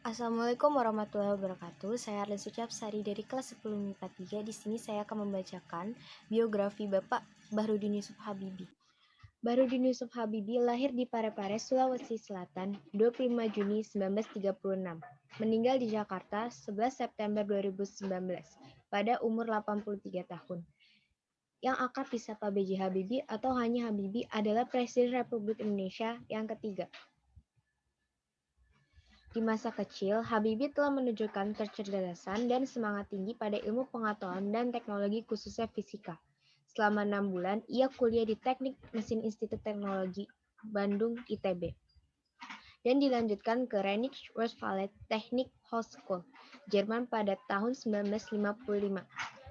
Assalamualaikum warahmatullahi wabarakatuh. Saya Arlin Suciapsari dari kelas 10 MIPA 3. Di sini saya akan membacakan biografi Bapak Bahrudin Yusuf Habibie. Bahrudin Yusuf Habibie lahir di Parepare, Sulawesi Selatan, 25 Juni 1936. Meninggal di Jakarta 11 September 2019 pada umur 83 tahun. Yang akrab disapa B.J. Habibie atau hanya Habibie adalah Presiden Republik Indonesia yang ketiga. Di masa kecil, Habibie telah menunjukkan kecerdasan dan semangat tinggi pada ilmu pengetahuan dan teknologi khususnya fisika. Selama 6 bulan, ia kuliah di Teknik Mesin Institut Teknologi Bandung ITB dan dilanjutkan ke Rheinisch-Westphalen Technik Hochschule, Jerman pada tahun 1955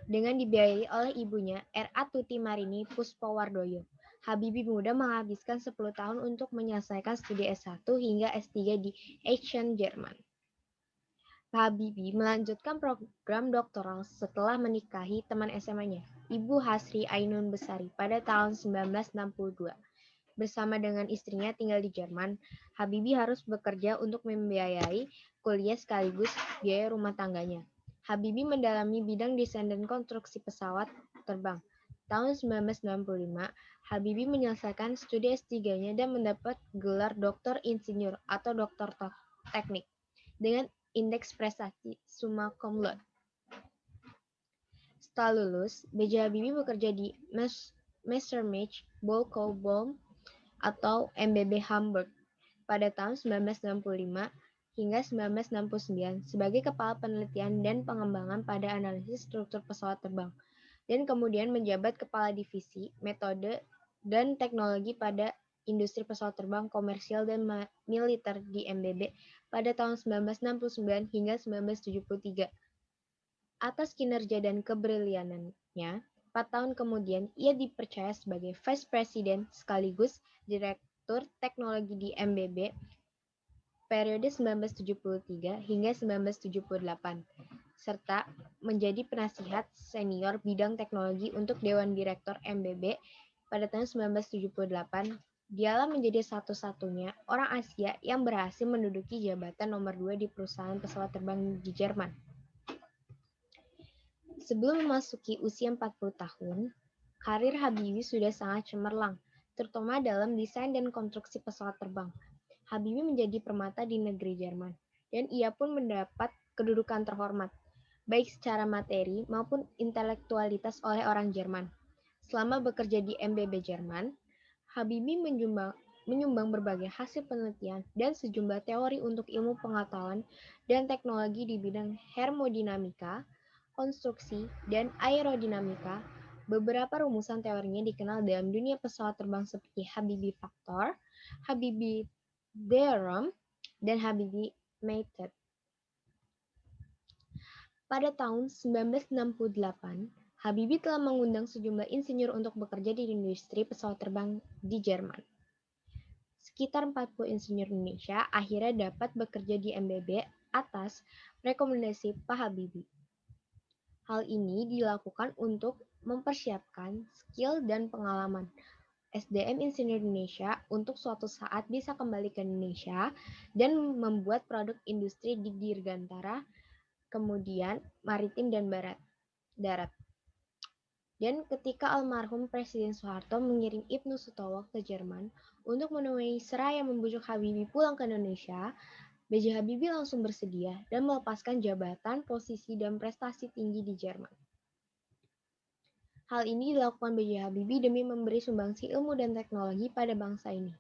dengan dibiayai oleh ibunya R.A. Tuti Marini Puspowardoyo. Habibie muda menghabiskan 10 tahun untuk menyelesaikan studi S1 hingga S3 di Aachen, Jerman. Habibie melanjutkan program doktoral setelah menikahi teman SMA-nya, Ibu Hasri Ainun Besari, pada tahun 1962. Bersama dengan istrinya tinggal di Jerman, Habibie harus bekerja untuk membiayai kuliah sekaligus biaya rumah tangganya. Habibie mendalami bidang desain dan konstruksi pesawat terbang. Tahun 1995, Habibie menyelesaikan studi S3-nya dan mendapat gelar Doktor Insinyur atau Doktor Teknik dengan indeks prestasi summa cum laude. Setelah lulus, B.J. Habibie bekerja di Messerschmitt Bölkow-Blohm atau MBB Hamburg pada tahun 1965 hingga 1969 sebagai kepala penelitian dan pengembangan pada analisis struktur pesawat terbang, dan kemudian menjabat kepala divisi metode dan teknologi pada industri pesawat terbang komersial dan militer di MBB pada tahun 1969 hingga 1973. Atas kinerja dan kebrilianannya, 4 tahun kemudian ia dipercaya sebagai Vice President sekaligus Direktur Teknologi di MBB periode 1973 hingga 1978, serta menjadi penasihat senior bidang teknologi untuk Dewan Direktur MBB pada tahun 1978. Dialah menjadi satu-satunya orang Asia yang berhasil menduduki jabatan nomor 2 di perusahaan pesawat terbang di Jerman. Sebelum memasuki usia 40 tahun, karir Habibie sudah sangat cemerlang, terutama dalam desain dan konstruksi pesawat terbang. Habibie menjadi permata di negeri Jerman, dan ia pun mendapat kedudukan terhormat, baik secara materi maupun intelektualitas oleh orang Jerman. Selama bekerja di MBB Jerman, Habibie menyumbang berbagai hasil penelitian dan sejumlah teori untuk ilmu pengetahuan dan teknologi di bidang hermodinamika, konstruksi, dan aerodinamika. Beberapa rumusan teorinya dikenal dalam dunia pesawat terbang seperti Habibie Factor, Habibie Theorem, dan Habibie Method. Pada tahun 1968, Habibie telah mengundang sejumlah insinyur untuk bekerja di industri pesawat terbang di Jerman. Sekitar 40 insinyur Indonesia akhirnya dapat bekerja di MBB atas rekomendasi Pak Habibie. Hal ini dilakukan untuk mempersiapkan skill dan pengalaman SDM Insinyur Indonesia untuk suatu saat bisa kembali ke Indonesia dan membuat produk industri di dirgantara, kemudian maritim dan darat. Dan ketika almarhum Presiden Soeharto mengirim Ibnu Sutowo ke Jerman untuk menemui seraya membujuk Habibie pulang ke Indonesia, B.J. Habibie langsung bersedia dan melepaskan jabatan, posisi, dan prestasi tinggi di Jerman. Hal ini dilakukan B.J. Habibie demi memberi sumbangsi ilmu dan teknologi pada bangsa ini.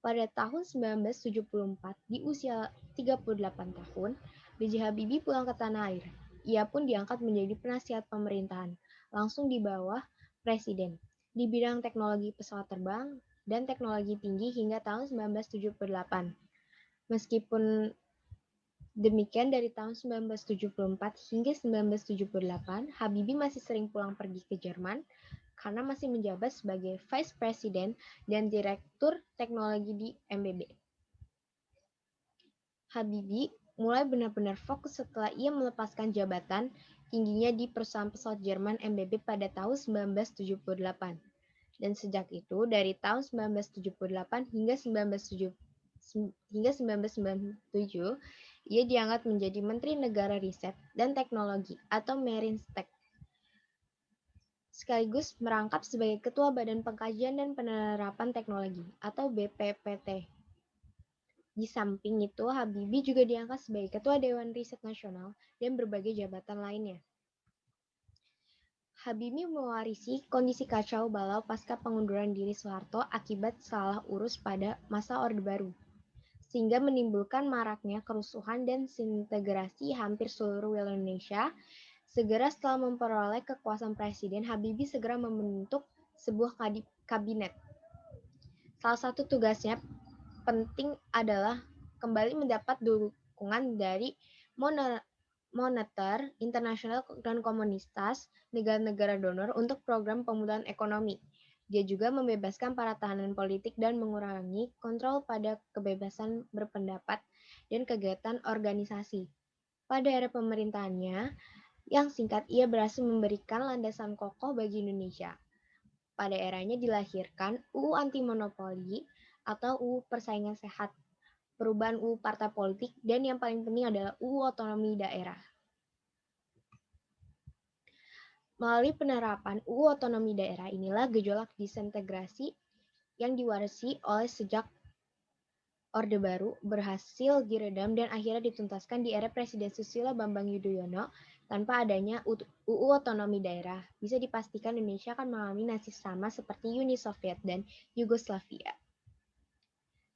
Pada tahun 1974, di usia 38 tahun, B.J. Habibie pulang ke tanah air. Ia pun diangkat menjadi penasihat pemerintahan, langsung di bawah Presiden, di bidang teknologi pesawat terbang dan teknologi tinggi hingga tahun 1978. Meskipun demikian, dari tahun 1974 hingga 1978, Habibie masih sering pulang pergi ke Jerman karena masih menjabat sebagai Vice President dan Direktur Teknologi di MBB. Habibie mulai benar-benar fokus setelah ia melepaskan jabatan tingginya di perusahaan pesawat Jerman MBB pada tahun 1978. Dan sejak itu, dari tahun 1978 hingga 1979, hingga 1997, ia diangkat menjadi Menteri Negara Riset dan Teknologi atau Merinstek, sekaligus merangkap sebagai Ketua Badan Pengkajian dan Penerapan Teknologi atau BPPT. Di samping itu, Habibie juga diangkat sebagai Ketua Dewan Riset Nasional dan berbagai jabatan lainnya. Habibie mewarisi kondisi kacau balau pasca pengunduran diri Soeharto akibat salah urus pada masa Orde Baru, sehingga menimbulkan maraknya kerusuhan dan disintegrasi hampir seluruh wilayah Indonesia. Segera setelah memperoleh kekuasaan presiden, Habibie segera membentuk sebuah kabinet. Salah satu tugasnya penting adalah kembali mendapat dukungan dari moneter internasional dan komunitas negara-negara donor untuk program pemulihan ekonomi. Dia juga membebaskan para tahanan politik dan mengurangi kontrol pada kebebasan berpendapat dan kegiatan organisasi. Pada era pemerintahannya yang singkat, ia berhasil memberikan landasan kokoh bagi Indonesia. Pada eranya dilahirkan UU Anti Monopoli atau UU Persaingan Sehat, perubahan UU Partai Politik, dan yang paling penting adalah UU Otonomi Daerah. Melalui penerapan UU Otonomi Daerah inilah gejolak disintegrasi yang diwarisi oleh sejak Orde Baru berhasil diredam dan akhirnya dituntaskan di era Presiden Susilo Bambang Yudhoyono. Tanpa adanya UU Otonomi Daerah, bisa dipastikan Indonesia akan mengalami nasib sama seperti Uni Soviet dan Yugoslavia.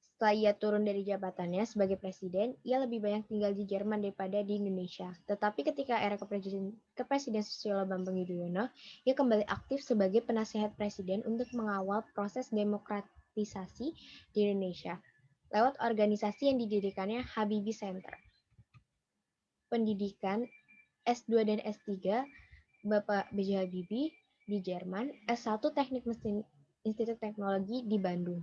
Setelah ia turun dari jabatannya sebagai presiden, ia lebih banyak tinggal di Jerman daripada di Indonesia. Tetapi ketika era Kepresiden Susilo Bambang Yudhoyono, ia kembali aktif sebagai penasehat presiden untuk mengawal proses demokratisasi di Indonesia lewat organisasi yang didirikannya Habibie Center. Pendidikan S2 dan S3 Bapak B.J. Habibie di Jerman, S1 Teknik Mesin Institut Teknologi di Bandung.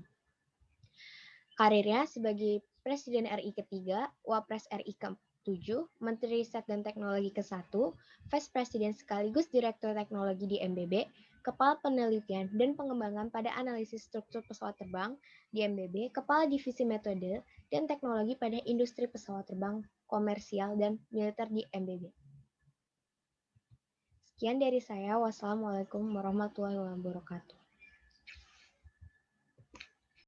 Karirnya sebagai Presiden RI ketiga, Wapres RI ke-7, Menteri Riset dan Teknologi ke-1, Vice President sekaligus Direktur Teknologi di MBB, Kepala Penelitian dan Pengembangan pada Analisis Struktur Pesawat Terbang di MBB, Kepala Divisi Metode dan Teknologi pada Industri Pesawat Terbang Komersial dan Militer di MBB. Sekian dari saya. Wassalamualaikum warahmatullahi wabarakatuh.